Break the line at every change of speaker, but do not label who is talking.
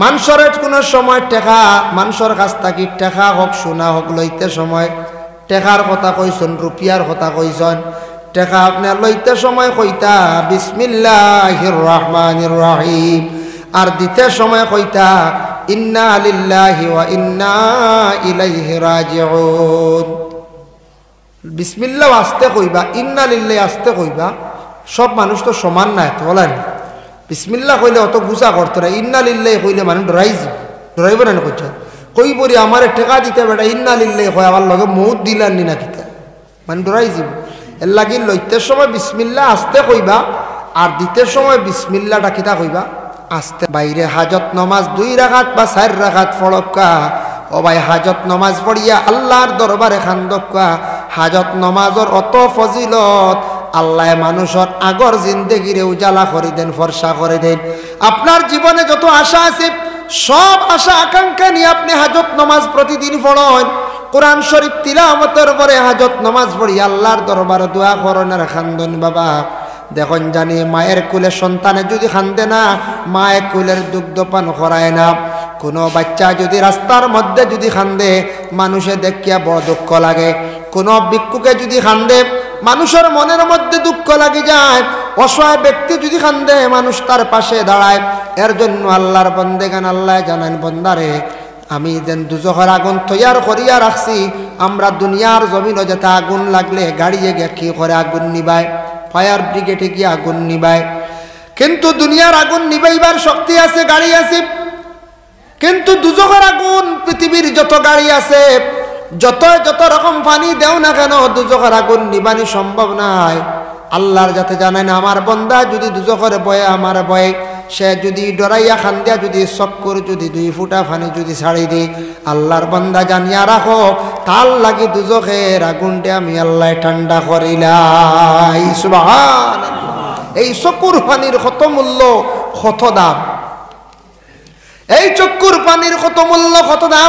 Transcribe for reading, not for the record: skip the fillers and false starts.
মানুষের কোনো সময় টেকা মানুষের কাছ থেকে টেকা হোক সোনা হোক লইতে সময় টেকার কথা কইছেন রুপিয়ার কথা কইছেন টেকা আপনার লইতে সময় কইতা বিসমিল্লাহির রহমানির রহিম আর দিতে সময় কইতা ইন্না লিল্লাহি ওয়া ইন্না ইলাইহি রাজিউন। বিসমিল্লাহ আস্তে কইবা, ইন্না লিল্লাহি আস্তে কইবা। সব মানুষ তো সমান না, এত বলেন। বিসমিল্লাহ কইলে অত গুছা করতো না, ইন্না লিল্লাহি কইলে মানুষ ডরাইব না কইছে কই বলি আমার টেকা দিতে বেটা ইন্না লিল্লাহি কয় আমার লগে মৌত দিলানি না কিতা মানে ডরাই যাব। এর লাগি লইতে সময় বিসমিল্লাহ আস্তে কইবা আর দিতে সময় বিসমিল্লাহটা কিতা কইবা আস্তে। বাইরে হাজত নমাজ 2 রাকাত বা 4 রাকাত পড়কা ও ভাই হাজত নমাজ পড়িয়া আল্লাহর দরবারে খান্দকা। হাজত নমাজের অত ফজিলত আল্লাহ মানুষের আগর জিন্দেগিরে উজালা করে দেন, ফর্সা করে দেন। আপনার জীবনে যত আশা আছে সব আশা আকাঙ্ক্ষা নিয়ে আপনি হাজত নমাজ প্রতিদিন পড়েন, কোরআন শরীফ তিলাওয়াতের পরে হাজত নমাজ পড়ি আল্লাহর দরবারে দোয়া করেন আর খান্দন। বাবা দেখুন জানি মায়ের কোলে সন্তানে যদি খান্দে না, মায়ের কোলের দুগ্ধ পান করায় না। কোনো বাচ্চা যদি রাস্তার মধ্যে যদি খান্দে মানুষে দেখিয়া বড় দুঃখ লাগে। কোনো ভিক্ষুকে যদি খান্দে মানুষের মনের মধ্যে দুঃখ লাগে যায়। অসহায় ব্যক্তি যদি খান্দে মানুষ তার পাশে দাঁড়ায়। এর জন্য আল্লাহর বন্দেগান আল্লাহ জানেন বন্দারে আমি যেন দুজখের আগুন তৈয়ার করিয়া রাখছি। আমরা দুনিয়ার জমিনও যেতে আগুন লাগলে গাড়িয়ে গিয়ে কি করে আগুন নিবায়, ফায়ার ব্রিগেডে গিয়ে আগুন নিবায়। কিন্তু দুনিয়ার আগুন নিবাইবার শক্তি আছে, গাড়ি আছে। কিন্তু দুজখের আগুন পৃথিবীর যত গাড়ি আছে যত রকম পানি দেও না কেন দুজখের আগুন নিবানি সম্ভব নাই। আল্লাহর যাতে জানেন আমার বন্দা যদি দুজখের বয়ে আমার বয়ে সে যদি ডরাইয়া খান্দিয়া যদি চক্কর যদি 2 ফুটা পানি যদি ছাড়ি দিই আল্লাহর বন্দা জানিয়া রাখো তার লাগি দুজখের আগুনটা আমি আল্লাহ ঠান্ডা করিলাই। সুবহানাল্লাহ। এই চক্কুর পানির কত মূল্য কত দাম, এই চক্কুর পানির কত মূল্য কত দাম।